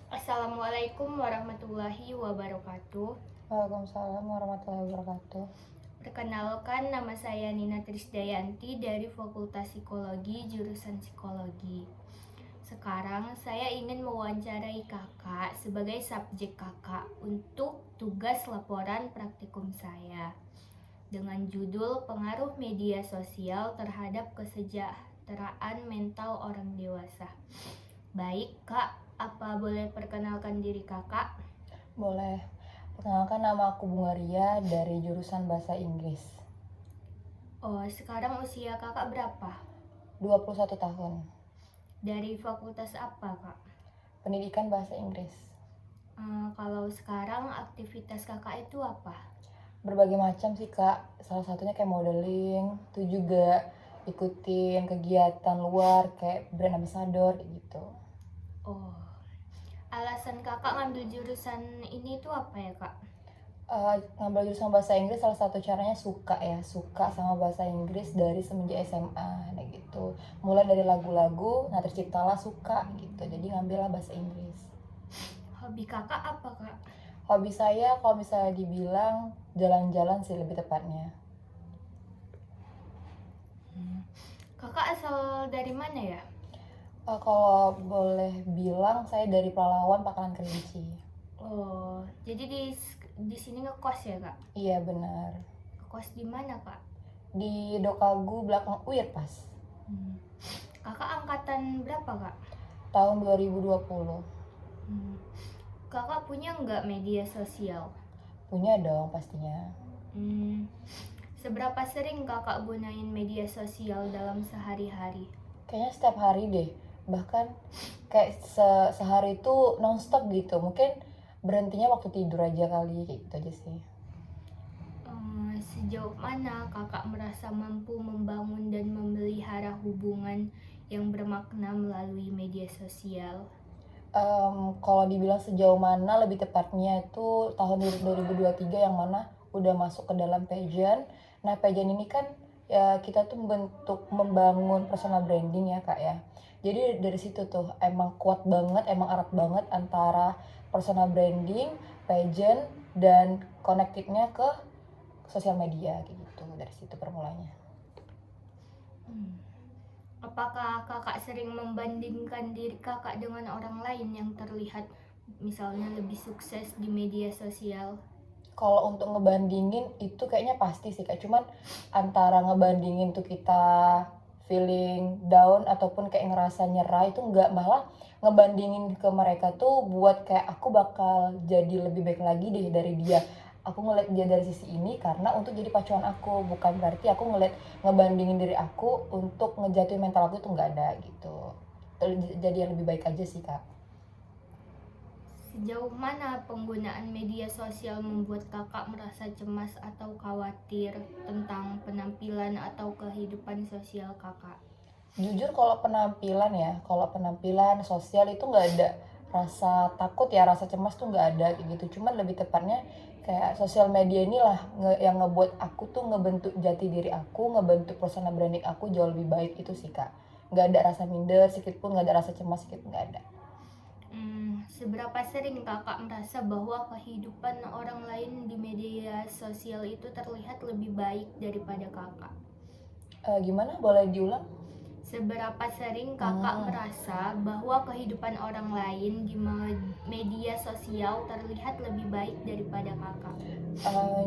Assalamualaikum warahmatullahi wabarakatuh. Waalaikumsalam warahmatullahi wabarakatuh. Perkenalkan, nama saya Nina Trisdayanti dari Fakultas Psikologi, jurusan Psikologi. Sekarang saya ingin mewawancarai kakak sebagai subjek kakak untuk tugas laporan praktikum saya dengan judul Pengaruh Media Sosial Terhadap Kesejahteraan Mental Orang Dewasa. Baik kak, apa boleh perkenalkan diri kakak? Boleh. Perkenalkan, nama aku Bunga Ria dari jurusan Bahasa Inggris. Oh, sekarang usia kakak berapa? 21 tahun. Dari fakultas apa kak? Pendidikan Bahasa Inggris. Kalau sekarang aktivitas kakak itu apa? Berbagai macam sih kak. Salah satunya kayak modeling. Itu juga ikutin kegiatan luar kayak brand ambassador gitu. Oh, alasan kakak ngambil jurusan ini tuh apa ya kak? Ngambil jurusan bahasa Inggris salah satu caranya suka sama bahasa Inggris dari semenjak SMA gitu. Mulai dari lagu-lagu, nah terciptalah suka gitu. Jadi ngambillah bahasa Inggris. Hobi kakak apa kak? Hobi saya kalau misalnya dibilang jalan-jalan sih lebih tepatnya. Kakak asal dari mana ya? Kalau boleh bilang saya dari Pelalawan, Pakalan Kerinci. Oh, jadi di sini ngekos ya kak? Iya benar. Ngekos di mana kak? Di Dokagu belakang UIR pas. Kakak angkatan berapa kak? Tahun 2020. Kakak punya nggak media sosial? Punya dong pastinya. Seberapa sering kakak gunain media sosial dalam sehari-hari? Kayaknya setiap hari deh. Bahkan kayak sehari itu nonstop gitu. Mungkin berhentinya waktu tidur aja kali, kayak gitu aja sih. Sejauh mana kakak merasa mampu membangun dan memelihara hubungan yang bermakna melalui media sosial? Kalau dibilang sejauh mana, lebih tepatnya itu tahun 2023 yang mana udah masuk ke dalam pageant. Nah pageant ini kan ya kita tuh membangun personal branding ya kak ya. Jadi dari situ tuh emang kuat banget, emang erat banget antara personal branding, pageant, dan connectednya ke sosial media gitu. Dari situ permulanya. Apakah kakak sering membandingkan diri kakak dengan orang lain yang terlihat misalnya lebih sukses di media sosial? Kalau untuk ngebandingin itu kayaknya pasti sih kak, cuman antara ngebandingin tuh kita feeling down ataupun kayak ngerasa nyerah itu enggak, malah ngebandingin ke mereka tuh buat kayak aku bakal jadi lebih baik lagi deh dari dia. Aku ngeliat dia dari sisi ini karena untuk jadi pacuan aku, bukan berarti aku ngebandingin diri aku untuk ngejatuhin mental aku, itu enggak ada gitu. Jadi yang lebih baik aja sih kak. Sejauh mana penggunaan media sosial membuat kakak merasa cemas atau khawatir tentang penampilan atau kehidupan sosial kakak? Jujur kalau penampilan sosial itu nggak ada rasa takut ya, rasa cemas tuh nggak ada kayak gitu. Cuman lebih tepatnya kayak sosial media inilah yang ngebuat aku tuh ngebentuk jati diri aku, ngebentuk personal branding aku jauh lebih baik, itu sih kak. Nggak ada rasa minder sedikit pun, nggak ada rasa cemas sedikit, nggak ada. Seberapa sering kakak merasa bahwa kehidupan orang lain di media sosial itu terlihat lebih baik daripada kakak? Gimana, boleh diulang? Seberapa sering kakak merasa bahwa kehidupan orang lain di media sosial terlihat lebih baik daripada kakak?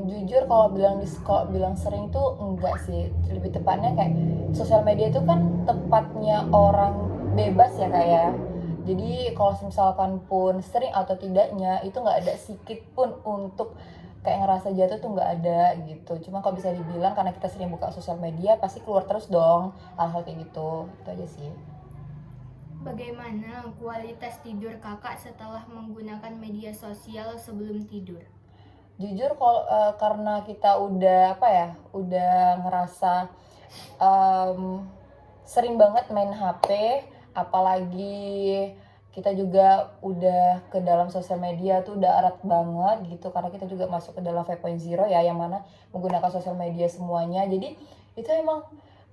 Jujur kalau bilang sering tuh enggak sih, lebih tepatnya kayak sosial media itu kan tempatnya orang bebas ya kak ya. Jadi kalau misalkan pun sering atau tidaknya itu nggak ada sedikit pun untuk kayak ngerasa jatuh tuh nggak ada gitu. Cuma kalau bisa dibilang karena kita sering buka sosial media pasti keluar terus dong hal-hal kayak gitu, itu aja sih. Bagaimana kualitas tidur kakak setelah menggunakan media sosial sebelum tidur? Jujur kalau karena kita udah ngerasa sering banget main HP, apalagi kita juga udah ke dalam sosial media tuh udah erat banget gitu, karena kita juga masuk ke dalam 5.0 ya, yang mana menggunakan sosial media semuanya. Jadi itu emang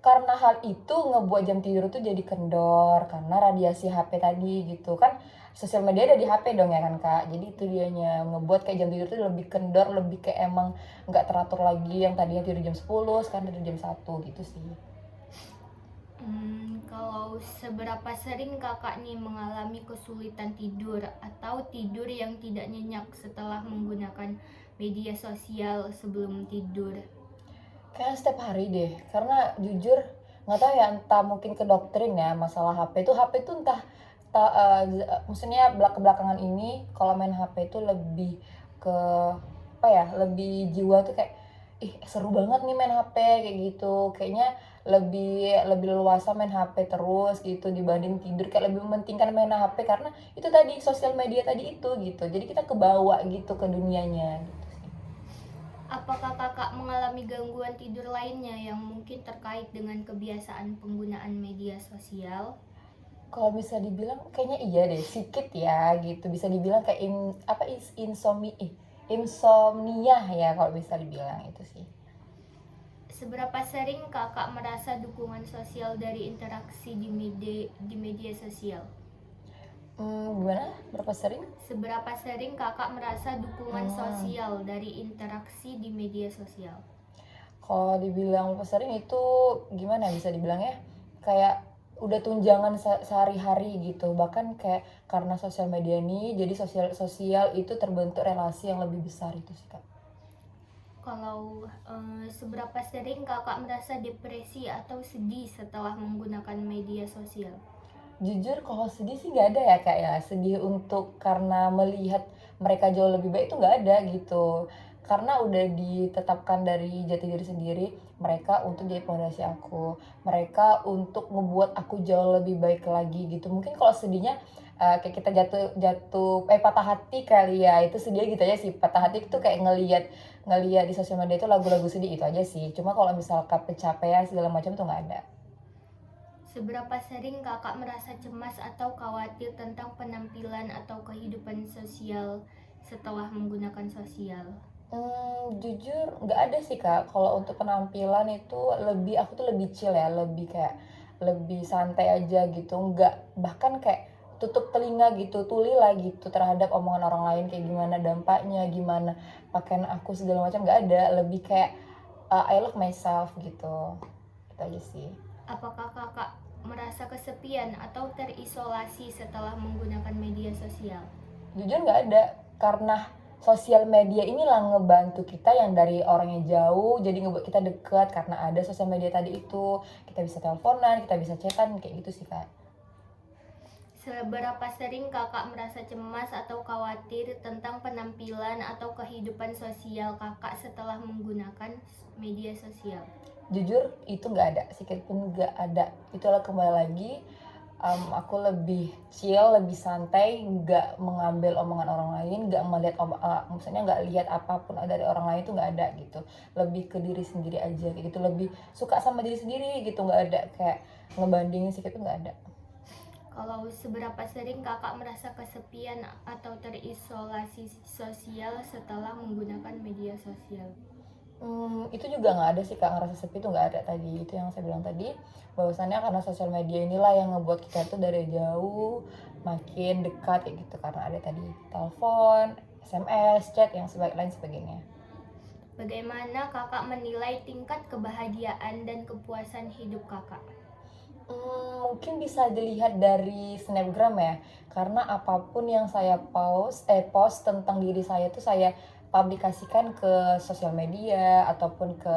karena hal itu ngebuat jam tidur tuh jadi kendor karena radiasi HP tadi gitu kan. Sosial media ada di HP dong ya kan Kak, jadi itu dianya ngebuat kayak jam tidur tuh lebih kendor, lebih kayak emang nggak teratur lagi, yang tadinya tidur jam 10 sekarang tidur jam 1 gitu sih. Kalau seberapa sering kakak nih mengalami kesulitan tidur atau tidur yang tidak nyenyak setelah menggunakan media sosial sebelum tidur? Kayaknya setiap hari deh, karena jujur nggak tahu ya, entah mungkin ke doktrin ya masalah HP itu entah maksudnya kebelakangan ini kalau main HP itu lebih ke apa ya, lebih jiwa tuh kayak, ih seru banget nih main HP kayak gitu. Kayaknya lebih lebih leluasa main HP terus gitu dibanding tidur, kayak lebih mementingkan main HP karena itu tadi, sosial media tadi itu gitu. Jadi kita kebawa gitu ke dunianya gitu sih. Apakah kakak mengalami gangguan tidur lainnya yang mungkin terkait dengan kebiasaan penggunaan media sosial? Kalau bisa dibilang kayaknya iya deh, sedikit ya gitu. Bisa dibilang kayak insomnia ya kalau bisa dibilang itu sih. Seberapa sering kakak merasa dukungan sosial dari interaksi di media sosial? Gimana? Berapa sering? Seberapa sering kakak merasa dukungan Hmm. sosial dari interaksi di media sosial? Kalau dibilang berapa sering itu gimana ya bisa dibilang ya? Kayak udah tunjangan sehari-hari gitu. Bahkan kayak karena sosial media ini jadi sosial itu terbentuk relasi yang lebih besar itu sih Kak. Kalau seberapa sering kakak merasa depresi atau sedih setelah menggunakan media sosial? Jujur kalau sedih sih nggak ada ya Kak ya, sedih untuk karena melihat mereka jauh lebih baik itu nggak ada gitu. Karena udah ditetapkan dari jati diri sendiri, mereka untuk jadi pondasi aku, mereka untuk ngebuat aku jauh lebih baik lagi gitu. Mungkin kalau sedihnya, kayak kita patah hati kali ya, itu sedih gitu aja sih, patah hati itu kayak ngelihat ngelihat di sosial media itu lagu-lagu sedih itu aja sih. Cuma kalau misalkan pencapaian segala macam tuh nggak ada. Seberapa sering kakak merasa cemas atau khawatir tentang penampilan atau kehidupan sosial setelah menggunakan sosial? Jujur nggak ada sih Kak, kalau untuk penampilan itu aku tuh lebih chill ya, lebih kayak lebih santai aja gitu, nggak bahkan kayak tutup telinga gitu, tuli lah gitu terhadap omongan orang lain kayak gimana dampaknya, gimana pakaian aku segala macam, nggak ada, lebih kayak, I love myself gitu, itu aja sih. Apakah kakak merasa kesepian atau terisolasi setelah menggunakan media sosial? Jujur nggak ada, karena sosial media inilah ngebantu kita yang dari orangnya jauh, jadi ngebuat kita dekat karena ada sosial media tadi itu. Kita bisa teleponan, kita bisa chatan kayak gitu sih Kak. Seberapa sering kakak merasa cemas atau khawatir tentang penampilan atau kehidupan sosial kakak setelah menggunakan media sosial? Jujur itu nggak ada, sedikit pun nggak ada. Itulah kembali lagi, aku lebih chill, lebih santai, nggak mengambil omongan orang lain, nggak melihat maksudnya nggak lihat apapun dari orang lain itu nggak ada gitu. Lebih ke diri sendiri aja kayak gitu, lebih suka sama diri sendiri gitu, nggak ada kayak ngebandingin sedikit pun nggak ada. Kalau seberapa sering kakak merasa kesepian atau terisolasi sosial setelah menggunakan media sosial? Itu juga nggak ada sih Kak, ngerasa sepi itu nggak ada tadi, itu yang saya bilang tadi, bahwasannya karena sosial media inilah yang ngebuat kita tuh dari jauh makin dekat kayak gitu, karena ada tadi telepon, SMS, chat, yang lain sebagainya. Bagaimana kakak menilai tingkat kebahagiaan dan kepuasan hidup kakak? Mungkin bisa dilihat dari snapgram ya, karena apapun yang saya post tentang diri saya tuh saya publikasikan ke sosial media ataupun ke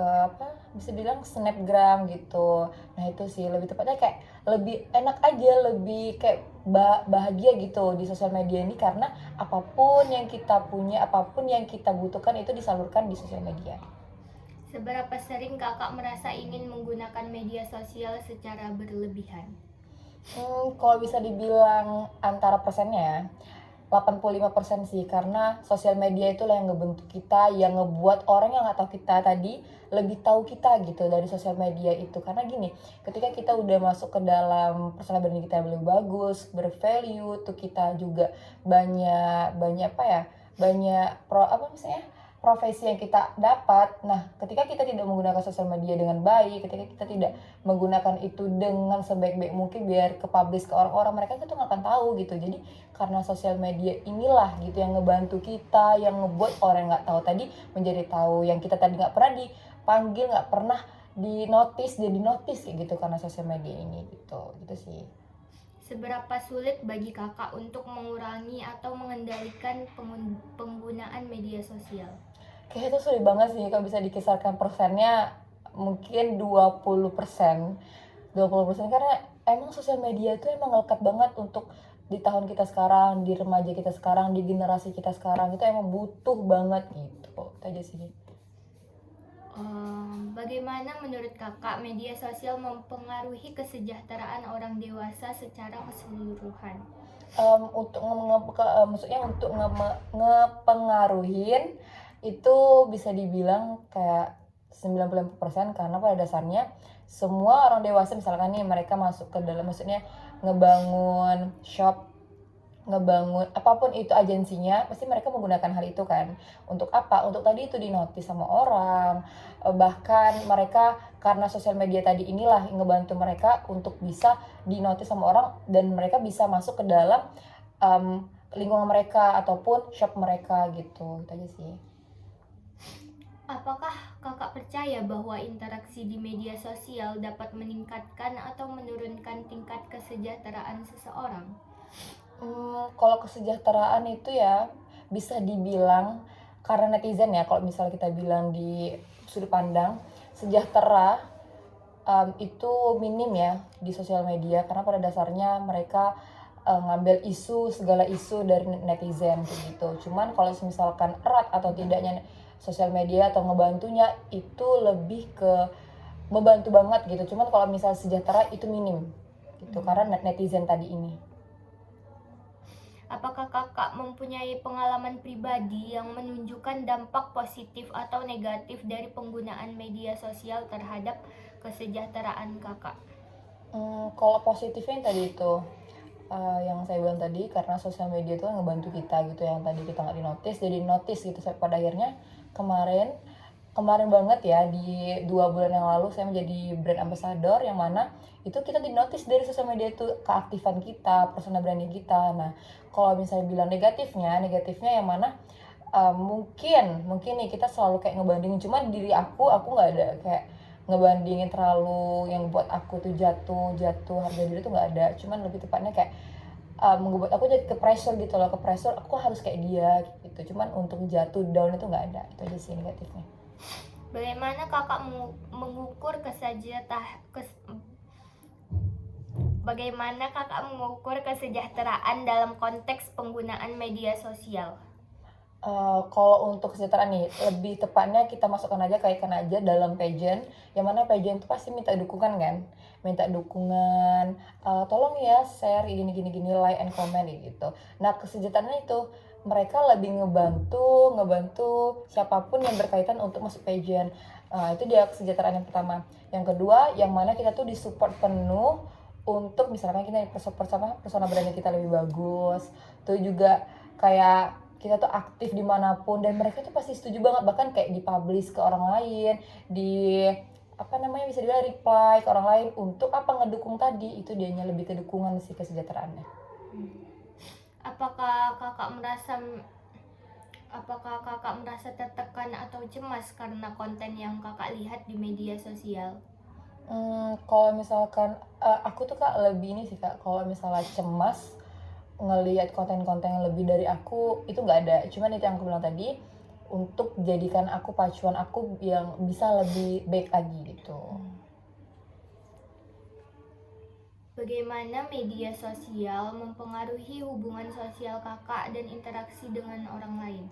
apa, bisa bilang snapgram gitu. Nah itu sih lebih tepatnya kayak lebih enak aja, lebih kayak bahagia gitu di sosial media ini karena apapun yang kita punya, apapun yang kita butuhkan itu disalurkan di sosial media. Seberapa sering kakak merasa ingin menggunakan media sosial secara berlebihan? Kalau bisa dibilang antara persennya ya, 85% sih, karena sosial media itulah yang ngebentuk kita, yang ngebuat orang yang nggak tahu kita tadi lebih tahu kita gitu dari sosial media itu. Karena gini, ketika kita udah masuk ke dalam personal branding kita yang lebih bagus, bervalue, tuh kita juga banyak banyak apa ya, banyak apa misalnya profesi yang kita dapat. Nah, ketika kita tidak menggunakan sosial media dengan baik, ketika kita tidak menggunakan itu dengan sebaik-baik mungkin biar ke-publish ke orang-orang, mereka itu nggak akan tahu gitu. Jadi karena sosial media inilah gitu yang ngebantu kita, yang ngebuat orang yang nggak tahu tadi menjadi tahu, yang kita tadi nggak pernah dipanggil, nggak pernah di notice jadi notice kayak gitu karena sosial media ini gitu sih. Seberapa sulit bagi kakak untuk mengurangi atau mengendalikan penggunaan media sosial? Kayaknya itu sulit banget sih, kalau bisa dikisarkan persennya mungkin 20%. 20% karena emang sosial media itu emang ngelekat banget untuk di tahun kita sekarang, di remaja kita sekarang, di generasi kita sekarang, itu emang butuh banget gitu. Itu aja sih. Bagaimana menurut kakak media sosial mempengaruhi kesejahteraan orang dewasa secara keseluruhan? Maksudnya untuk ngepengaruhin itu bisa dibilang kayak 95% karena pada dasarnya semua orang dewasa misalkan nih mereka masuk ke dalam, maksudnya ngebangun shop, ngebangun apapun itu agensinya, pasti mereka menggunakan hal itu kan. Untuk apa? Untuk tadi itu dinotis sama orang, bahkan mereka karena sosial media tadi inilah yang ngebantu mereka untuk bisa dinotis sama orang dan mereka bisa masuk ke dalam lingkungan mereka ataupun shop mereka gitu. Itu aja sih. Apakah kakak percaya bahwa interaksi di media sosial dapat meningkatkan atau menurunkan tingkat kesejahteraan seseorang? Kalau kesejahteraan itu ya bisa dibilang karena netizen ya, kalau misalnya kita bilang di sudut pandang sejahtera, itu minim ya di sosial media karena pada dasarnya mereka ngambil segala isu dari netizen kayak gitu. Cuman kalau misalkan erat atau tidaknya sosial media atau ngebantunya itu lebih ke membantu banget gitu. Cuman kalau misalnya sejahtera itu minim gitu karena netizen tadi ini. Apakah kakak mempunyai pengalaman pribadi yang menunjukkan dampak positif atau negatif dari penggunaan media sosial terhadap kesejahteraan kakak? Kalau positifnya yang tadi itu yang saya bilang tadi, karena sosial media itu kan ngebantu kita gitu, yang tadi kita nggak dinotis jadi notice gitu. Pada akhirnya kemarin banget ya, di 2 bulan yang lalu saya menjadi brand ambassador, yang mana itu kita dinotis dari sosial media itu, keaktifan kita, personal branding kita. Nah, kalau misalnya bilang negatifnya yang mana mungkin nih kita selalu kayak ngebandingin, cuman diri aku nggak ada kayak ngebandingin terlalu yang buat aku tuh jatuh harga diri tuh nggak ada. Cuman lebih tepatnya kayak membuat aku jadi ke pressure gitu loh, aku harus kayak dia gitu. Cuman untuk jatuh down itu nggak ada. Itu aja sih negatifnya. Bagaimana kakak mengukur Bagaimana kakak mengukur kesejahteraan dalam konteks penggunaan media sosial? Kalau untuk kesejahteraan nih, lebih tepatnya kita masukkan aja, kaitkan aja dalam pageant, yang mana pageant itu pasti minta dukungan kan, tolong ya share gini gini gini, like and comment gitu. Nah, kesejahteraannya itu mereka lebih ngebantu siapapun yang berkaitan untuk masuk pageant. Itu dia kesejahteraan yang pertama. Yang kedua, yang mana kita tuh disupport penuh untuk misalkan kita persona branding kita lebih bagus. Tuh juga kayak kita tuh aktif dimanapun dan mereka tuh pasti setuju banget, bahkan kayak dipublish ke orang lain, bisa dibilang reply ke orang lain untuk ngedukung tadi. Itu dianya lebih ke dukungan sih kesejahteraannya. Apakah kakak merasa tertekan atau cemas karena konten yang kakak lihat di media sosial? Kalau misalkan aku tuh Kak lebih ini sih Kak, kalau misalnya cemas ngelihat konten-konten yang lebih dari aku itu nggak ada. Cuman itu yang aku bilang tadi, untuk jadikan aku pacuan aku yang bisa lebih baik lagi gitu. Bagaimana media sosial mempengaruhi hubungan sosial kakak dan interaksi dengan orang lain?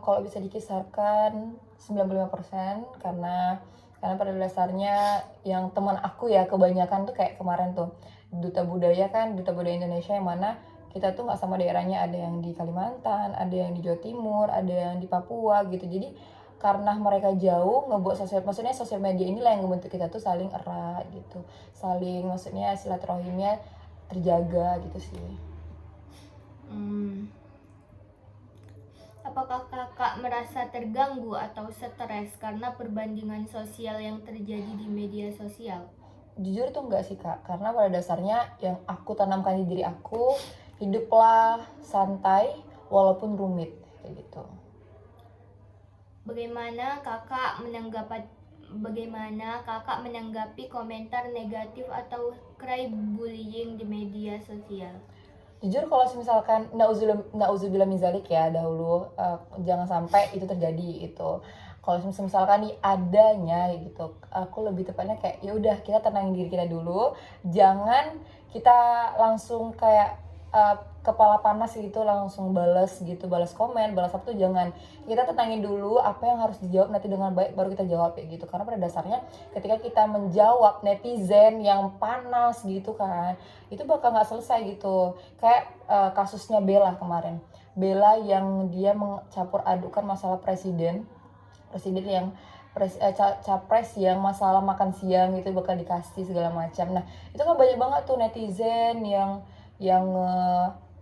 Kalau bisa dikisarkan 95% karena pada dasarnya yang teman aku ya kebanyakan tuh kayak kemarin tuh Duta Budaya Indonesia, yang mana kita tuh nggak sama daerahnya, ada yang di Kalimantan, ada yang di Jawa Timur, ada yang di Papua gitu. Jadi karena mereka jauh, maksudnya sosial media inilah yang membentuk kita tuh saling erat gitu, maksudnya silaturahimnya terjaga gitu sih. apakah kakak merasa terganggu atau stres karena perbandingan sosial yang terjadi di media sosial? Jujur tuh enggak sih Kak, karena pada dasarnya yang aku tanamkan di diri aku, hiduplah santai walaupun rumit, kayak gitu. Bagaimana kakak menanggapi komentar negatif atau cyberbullying di media sosial? Jujur kalau misalkan nauzubillah min zalik ya dahulu, jangan sampai itu terjadi itu. Kalau misalkan nih adanya gitu, aku lebih tepatnya kayak ya udah kita tenangin diri kita dulu, jangan kita langsung kayak kepala panas gitu langsung balas komen, balas apa tuh jangan. Kita tenangin dulu apa yang harus dijawab nanti dengan baik baru kita jawab kayak gitu. Karena pada dasarnya ketika kita menjawab netizen yang panas gitu kan, itu bakal nggak selesai gitu. Kayak kasusnya Bella kemarin. Bella yang dia mencampur adukan masalah presiden yang capres yang masalah makan siang itu bakal dikasih segala macam. Nah itu kan banyak banget tuh netizen yang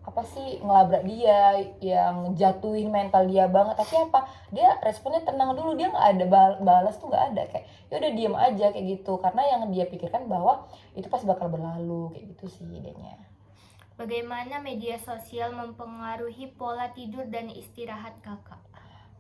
apa sih ngelabrak dia, yang jatuhin mental dia banget. Tapi apa, dia responnya tenang dulu, dia nggak ada balas tuh nggak ada, kayak ya udah diem aja kayak gitu, karena yang dia pikirkan bahwa itu pasti bakal berlalu kayak gitu sih idenya. Bagaimana media sosial mempengaruhi pola tidur dan istirahat kakak?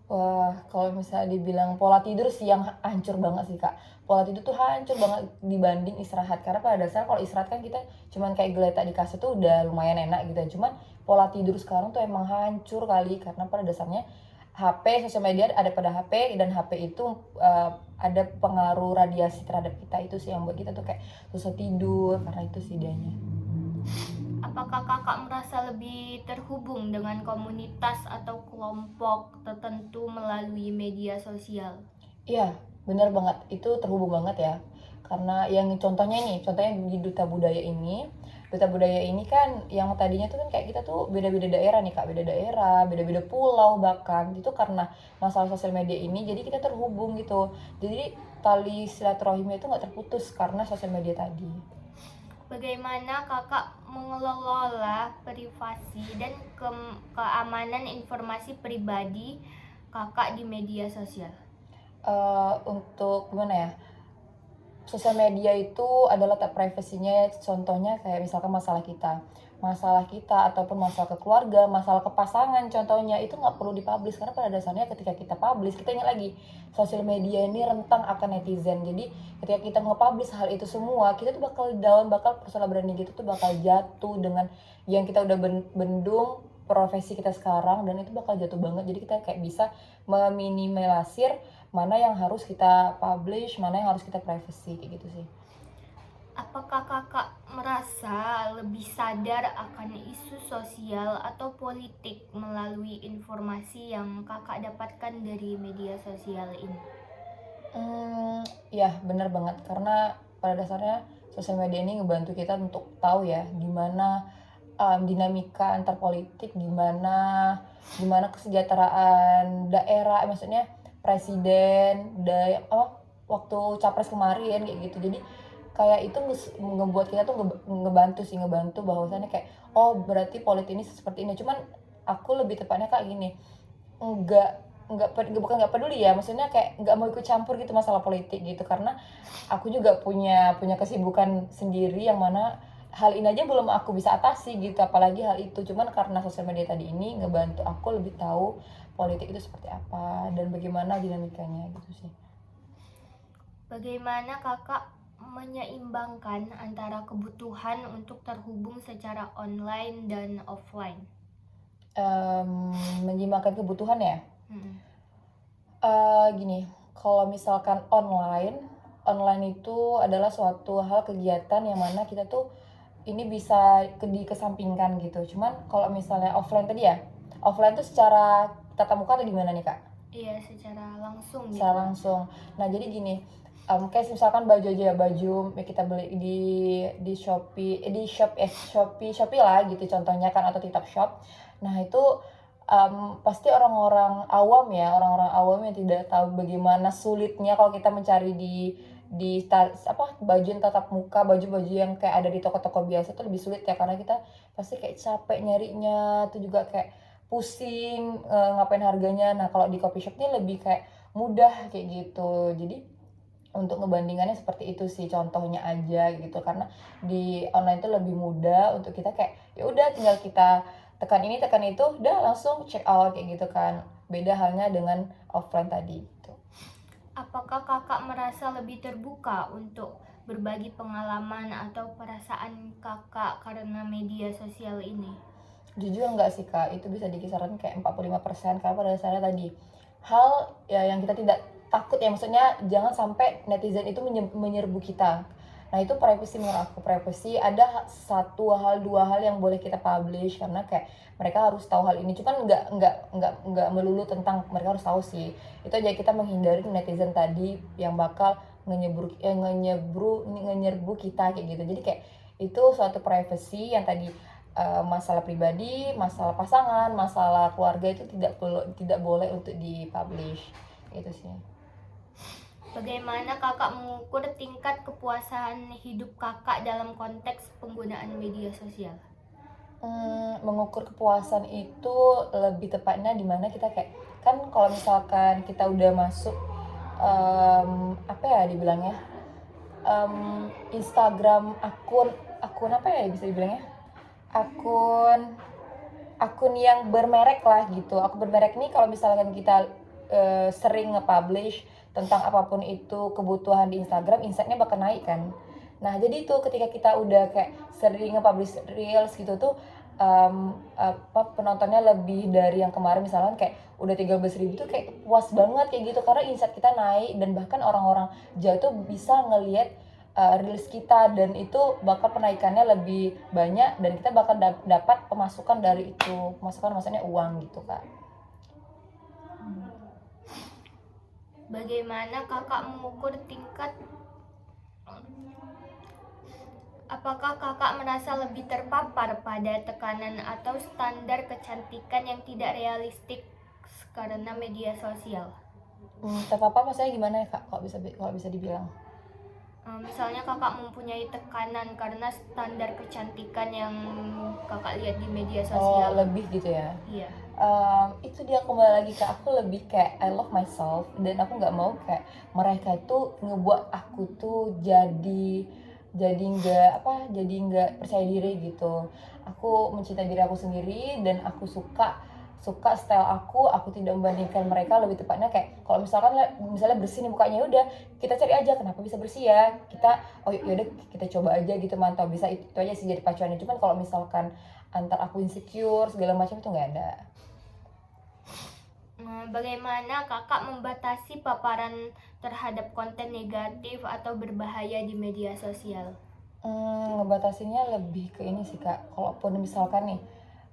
Wah, kalau misalnya dibilang pola tidur sih yang hancur banget sih Kak. Pola tidur tuh hancur banget dibanding istirahat. Karena pada dasarnya kalau istirahat kan kita cuman kayak geletak di kasur tuh udah lumayan enak gitu ya. Cuman pola tidur sekarang tuh emang hancur kali karena pada dasarnya HP, sosial media ada pada HP dan HP itu ada pengaruh radiasi terhadap kita, itu sih yang buat kita tuh kayak susah tidur karena itu sih dianya. Apakah kakak merasa lebih terhubung dengan komunitas atau kelompok tertentu melalui media sosial? Iya, benar banget. Itu terhubung banget ya. Karena yang contohnya di Duta Budaya ini kan yang tadinya tuh kan kayak kita tuh beda-beda daerah nih Kak, beda daerah, beda-beda pulau bahkan. Itu karena masalah sosial media ini jadi kita terhubung gitu. Jadi tali silaturahimnya itu nggak terputus karena sosial media tadi. Bagaimana kakak mengelola privasi dan keamanan informasi pribadi kakak di media sosial? Untuk gimana ya, sosial media itu adalah tak privasinya, contohnya kayak misalkan masalah kita ataupun masalah ke keluarga, masalah ke pasangan contohnya, itu nggak perlu dipublish karena pada dasarnya ketika kita publish, kita ingat lagi sosial media ini rentang akan netizen. Jadi ketika kita nge-publish hal itu semua, kita tuh bakal down, bakal personal branding gitu tuh bakal jatuh dengan yang kita udah bendung profesi kita sekarang, dan itu bakal jatuh banget. Jadi kita kayak bisa meminimalisir mana yang harus kita publish, mana yang harus kita privacy, kayak gitu sih. Apakah kakak merasa lebih sadar akan isu sosial atau politik melalui informasi yang kakak dapatkan dari media sosial ini? Ya bener banget, karena pada dasarnya sosial media ini ngebantu kita untuk tahu ya gimana dinamika antar politik, gimana kesejahteraan daerah, maksudnya presiden, waktu capres kemarin kayak gitu. Jadi kayak itu ngebuat kita tuh ngebantu bahwasannya kayak oh berarti politik ini seperti ini. Cuman aku lebih tepatnya kayak gini, bukan nggak peduli ya, maksudnya kayak nggak mau ikut campur gitu masalah politik gitu, karena aku juga punya kesibukan sendiri yang mana hal ini aja belum aku bisa atasi gitu, apalagi hal itu. Cuman karena sosial media tadi ini ngebantu aku lebih tahu politik itu seperti apa dan bagaimana dinamikanya gitu sih. Bagaimana kakak menyeimbangkan antara kebutuhan untuk terhubung secara online dan offline? Menyimakkan kebutuhan ya. Gini, kalau misalkan online itu adalah suatu hal kegiatan yang mana kita tuh ini bisa dikesampingkan gitu. Cuman kalau misalnya offline tadi ya, offline tuh secara tatap muka atau gimana nih Kak? Iya, secara langsung gitu. Secara langsung. Nah jadi gini, kayak misalkan baju aja ya, baju yang kita beli di Shopee lah gitu contohnya kan, atau TikTok Shop. Nah itu pasti orang-orang awam yang tidak tahu bagaimana sulitnya kalau kita mencari baju yang tatap muka, baju-baju yang kayak ada di toko-toko biasa tuh lebih sulit ya, karena kita pasti kayak capek nyarinya tuh juga kayak pusing ngapain harganya. Nah kalau di coffee shop nih lebih kayak mudah kayak gitu. Jadi untuk ngebandingannya seperti itu sih contohnya aja gitu, karena di online itu lebih mudah untuk kita kayak ya udah tinggal kita tekan ini tekan itu udah langsung check out kayak gitu kan. Beda halnya dengan offline tadi gitu. Apakah kakak merasa lebih terbuka untuk berbagi pengalaman atau perasaan kakak karena media sosial ini? Jujur enggak sih kak, itu bisa di kisaran kayak 45%, karena pada dasarnya tadi hal ya yang kita tidak takut ya, maksudnya jangan sampai netizen itu menyerbu kita. Nah itu privacy, menurut aku privacy ada satu hal dua hal yang boleh kita publish karena kayak mereka harus tahu hal ini, cuman nggak melulu tentang mereka harus tahu sih. Itu aja kita menghindari netizen tadi yang bakal ngenyerbu kita kayak gitu. Jadi kayak itu suatu privacy yang tadi masalah pribadi, masalah pasangan, masalah keluarga itu tidak boleh untuk dipublish itu sih. Bagaimana kakak mengukur tingkat kepuasan hidup kakak dalam konteks penggunaan media sosial? Mengukur kepuasan itu lebih tepatnya dimana kita kayak kan kalau misalkan kita udah masuk apa ya dibilangnya Instagram akun apa ya bisa dibilangnya akun yang bermerek lah gitu. Akun bermerek ini kalau misalkan kita sering nge-publish tentang apapun itu kebutuhan di Instagram, insight-nya bakal naik kan. Nah jadi itu ketika kita udah kayak sering nge-publish reels gitu tuh penontonnya lebih dari yang kemarin, misalkan kayak udah 13.000 tuh kayak puas banget kayak gitu karena insight kita naik, dan bahkan orang-orang jauh tuh bisa ngelihat reels kita, dan itu bakal penaikannya lebih banyak dan kita bakal dapat pemasukan dari itu. Pemasukan maksudnya uang gitu kak. Bagaimana kakak mengukur tingkat Apakah kakak merasa lebih terpapar pada tekanan atau standar kecantikan yang tidak realistik karena media sosial? Terpapar maksudnya gimana ya kak, kalau bisa dibilang? Misalnya kakak mempunyai tekanan karena standar kecantikan yang kakak lihat di media sosial. Lebih gitu ya. Iya. Itu dia kembali lagi ke aku lebih kayak I love myself, dan aku nggak mau kayak mereka itu ngebuat aku tuh jadi nggak percaya diri gitu. Aku mencintai diri aku sendiri dan aku suka style aku tidak membandingkan mereka. Lebih tepatnya kayak kalau misalnya bersih nih mukanya, udah kita cari aja kenapa bisa bersih ya, kita yaudah kita coba aja gitu, mantau bisa, itu aja sih jadi pacuannya. Cuman kalau misalkan antar aku insecure segala macam itu nggak ada. Bagaimana kakak membatasi paparan terhadap konten negatif atau berbahaya di media sosial? Ngebatasinya lebih ke ini sih kak, kalaupun misalkan nih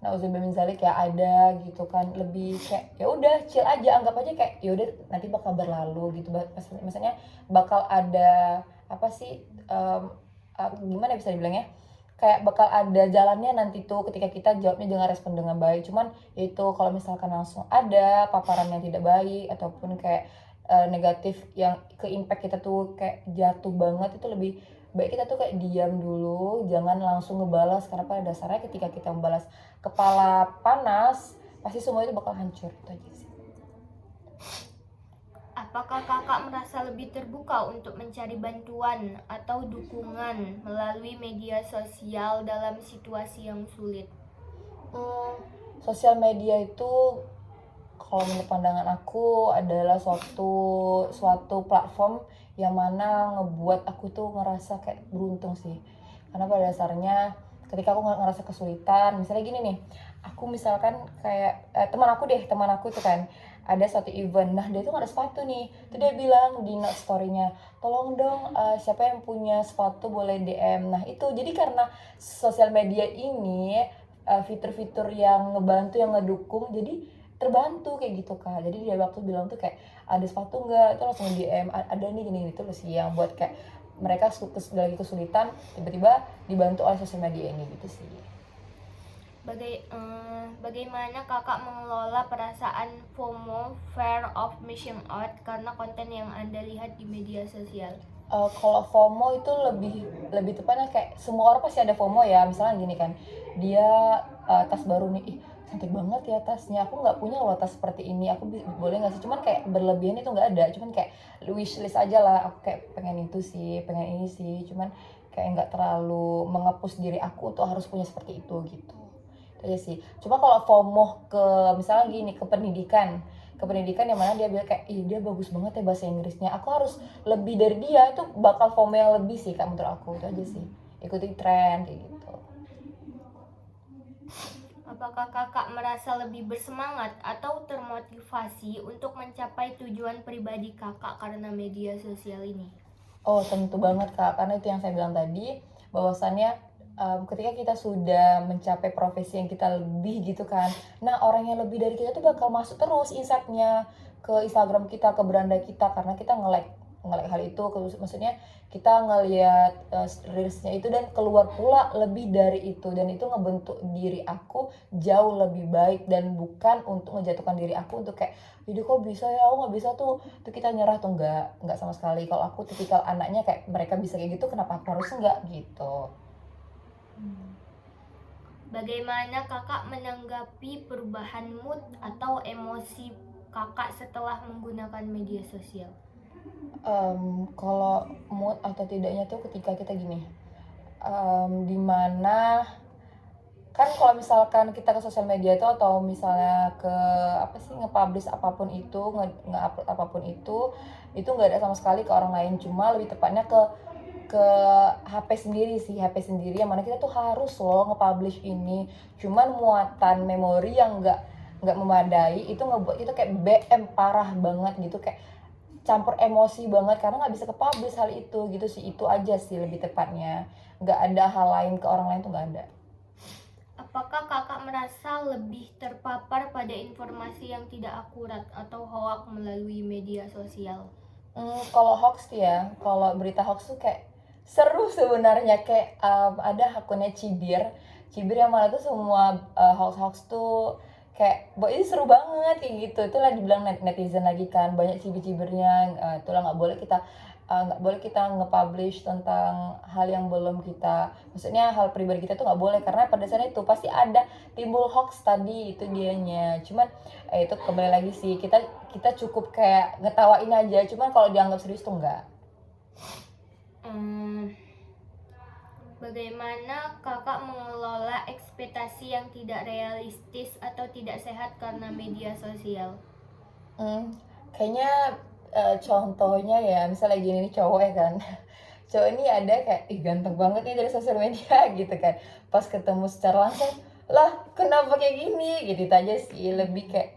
nauzubillah min zalik ya ada gitu kan, lebih kayak ya udah chill aja, anggap aja kayak ya udah nanti bakal berlalu gitu. Maksudnya bakal ada apa sih gimana bisa dibilangnya, kayak bakal ada jalannya nanti tuh ketika kita jawabnya jangan respon dengan baik. Cuman itu kalau misalkan langsung ada paparan yang tidak baik ataupun kayak negatif yang ke impact kita tuh kayak jatuh banget, itu lebih baik kita tuh kayak diam dulu, jangan langsung ngebalas, karena pada dasarnya ketika kita membalas kepala panas pasti semua itu bakal hancur. Itu aja sih. Apakah kakak merasa lebih terbuka untuk mencari bantuan atau dukungan melalui media sosial dalam situasi yang sulit? Sosial media itu kalau menurut pandangan aku adalah suatu platform yang mana ngebuat aku tuh ngerasa kayak beruntung sih. Karena pada dasarnya ketika aku ngerasa kesulitan, misalnya gini nih, aku misalkan kayak teman aku itu kan ada suatu event, nah dia tuh nggak ada sepatu nih, tuh dia bilang di note story-nya, tolong dong siapa yang punya sepatu boleh DM. Nah itu jadi karena sosial media ini fitur-fitur yang ngebantu, yang ngedukung, jadi terbantu kayak gitu kak. Jadi dia waktu bilang tuh kayak ada sepatu nggak, itu langsung DM, ada nih gini gitu loh sih, yang buat kayak mereka lagi kesulitan tiba-tiba dibantu oleh sosial media ini gitu sih. Bagaimana kakak mengelola perasaan FOMO, fear of missing out, karena konten yang anda lihat di media sosial? Kalau FOMO itu lebih tepatnya kayak semua orang pasti ada FOMO ya. Misalnya gini kan, dia tas baru nih, cantik banget ya tasnya, aku nggak punya loh tas seperti ini, aku boleh nggak sih, cuman kayak berlebihan itu nggak ada, cuman kayak wishlist aja lah, aku kayak pengen itu sih, pengen ini sih, cuman kayak nggak terlalu mengepus diri aku untuk harus punya seperti itu gitu. Itu aja sih. Cuma kalau FOMO ke misalnya gini, ke pendidikan yang mana dia bilang kayak ih dia bagus banget ya bahasa Inggrisnya, aku harus lebih dari dia, itu bakal FOMO yang lebih sih kak menurut aku. Itu aja sih, ikuti tren kayak gitu. Apakah kakak merasa lebih bersemangat atau termotivasi untuk mencapai tujuan pribadi kakak karena media sosial ini? Oh tentu banget kak, karena itu yang saya bilang tadi, bahwasannya ketika kita sudah mencapai profesi yang kita lebih gitu kan, nah orang yang lebih dari kita tuh bakal masuk terus insight-nya ke Instagram kita, ke beranda kita, karena kita nge-like hal itu, maksudnya kita ngelihat reels-nya itu dan keluar pula lebih dari itu, dan itu ngebentuk diri aku jauh lebih baik, dan bukan untuk ngejatuhkan diri aku untuk kayak jadi kok bisa ya, aku nggak bisa tuh kita nyerah tuh, nggak sama sekali. Kalau aku tipikal anaknya kayak mereka bisa kayak gitu, kenapa aku harus enggak gitu. Bagaimana kakak menanggapi perubahan mood atau emosi kakak setelah menggunakan media sosial? Kalau mood atau tidaknya tuh ketika kita gini, dimana kan kalau misalkan kita ke sosial media itu atau misalnya ke apa sih nge-publish apapun itu, nge-upload apapun itu nggak ada sama sekali ke orang lain, cuma lebih tepatnya ke HP sendiri sih, HP sendiri yang mana kita tuh harus loh nge-publish ini, cuman muatan memori yang nggak memadai itu ngebuat kita kayak BM parah banget gitu, kayak campur emosi banget karena nggak bisa ke-publish hal itu gitu sih. Itu aja sih lebih tepatnya, nggak ada hal lain ke orang lain tuh nggak ada. Apakah kakak merasa lebih terpapar pada informasi yang tidak akurat atau hoak melalui media sosial? Kalau hoax tuh ya, kalau berita hoax tuh kayak seru sebenarnya, kayak ada akunnya Cibir yang mana tuh semua hoax tuh kayak, ini seru banget kayak gitu. Itulah dibilang netizen lagi kan, banyak cibir-cibirnya. Itulah nggak boleh kita nge-publish tentang hal yang belum kita, maksudnya hal pribadi kita tuh nggak boleh, karena pada dasarnya itu pasti ada timbul hoax tadi, itu dianya. Cuman itu kembali lagi sih, kita cukup kayak ngetawain aja, cuman kalau dianggap serius tuh enggak. Bagaimana kakak mengelola ekspektasi yang tidak realistis atau tidak sehat karena media sosial? Kayaknya contohnya ya misalnya gini nih, cowok ya kan, cowok ini ada kayak ih ganteng banget nih dari sosial media gitu kan, pas ketemu secara langsung lah kenapa kayak gini gitu. Itu aja sih, lebih kayak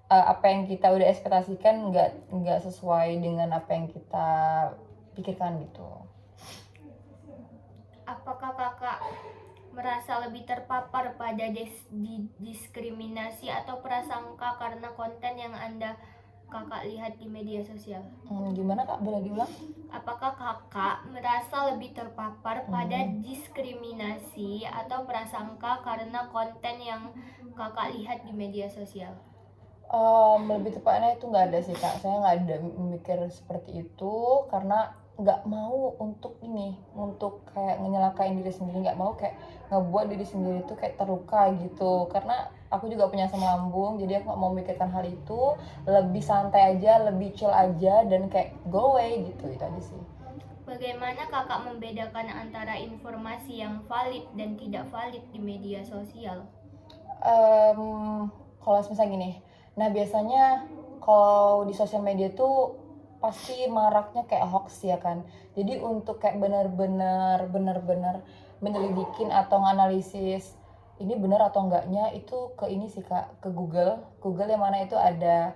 apa yang kita udah ekspektasikan nggak sesuai dengan apa yang kita pikirkan gitu. Apakah kakak merasa lebih terpapar pada diskriminasi atau prasangka karena konten yang kakak lihat di media sosial? Gimana kak, boleh diulang? Apakah kakak merasa lebih terpapar pada diskriminasi atau prasangka karena konten yang kakak lihat di media sosial? Lebih tepatnya itu nggak ada sih kak, saya nggak ada mikir seperti itu, karena nggak mau untuk kayak ngenyelakain diri sendiri, nggak mau kayak ngebuat diri sendiri tuh kayak terluka gitu, karena aku juga punya asam lambung, jadi aku nggak mau mikirkan hal itu, lebih santai aja, lebih chill aja, dan kayak go away gitu. Itu aja sih. Bagaimana kakak membedakan antara informasi yang valid dan tidak valid di media sosial? Kalau misalnya gini, nah biasanya kalau di sosial media tuh pasti maraknya kayak hoax ya kan. Jadi untuk kayak benar-benar menyelidikin atau nganalisis ini benar atau enggaknya itu ke ini sih kak, ke Google yang mana itu ada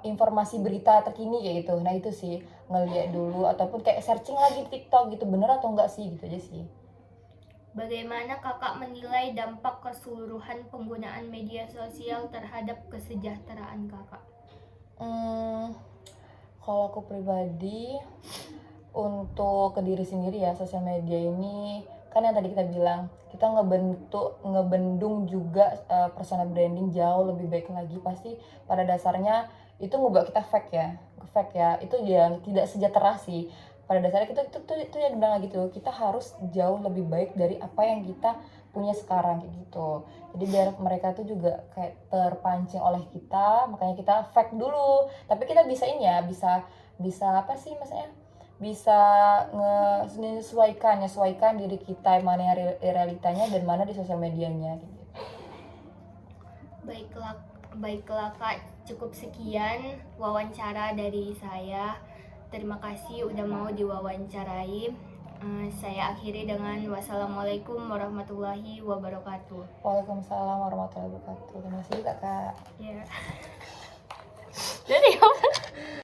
informasi berita terkini kayak gitu. Nah itu sih ngeliat dulu, ataupun kayak searching lagi TikTok gitu, bener atau enggak sih gitu aja sih. Bagaimana kakak menilai dampak keseluruhan penggunaan media sosial terhadap kesejahteraan kakak? Kalau aku pribadi, untuk ke diri sendiri ya, sosial media ini kan yang tadi kita bilang, kita ngebendung juga personal branding jauh lebih baik lagi. Pasti pada dasarnya itu ngebuat kita fake ya, itu yang tidak sejahtera sih. Pada dasarnya itu yang bilang gitu, kita harus jauh lebih baik dari apa yang kita punya sekarang kayak gitu. Jadi biar mereka tuh juga kayak terpancing oleh kita, makanya kita fake dulu. Tapi kita bisa ini ya, bisa apa sih maksudnya? Bisa nyesuaikan diri kita mana yang realitanya dan mana di sosial medianya gitu. Baiklah Kak, cukup sekian wawancara dari saya. Terima kasih udah mau diwawancarai. Saya akhiri dengan wassalamualaikum warahmatullahi wabarakatuh. Waalaikumsalam warahmatullahi wabarakatuh. Terima kasih juga Kak. Ya. Jadi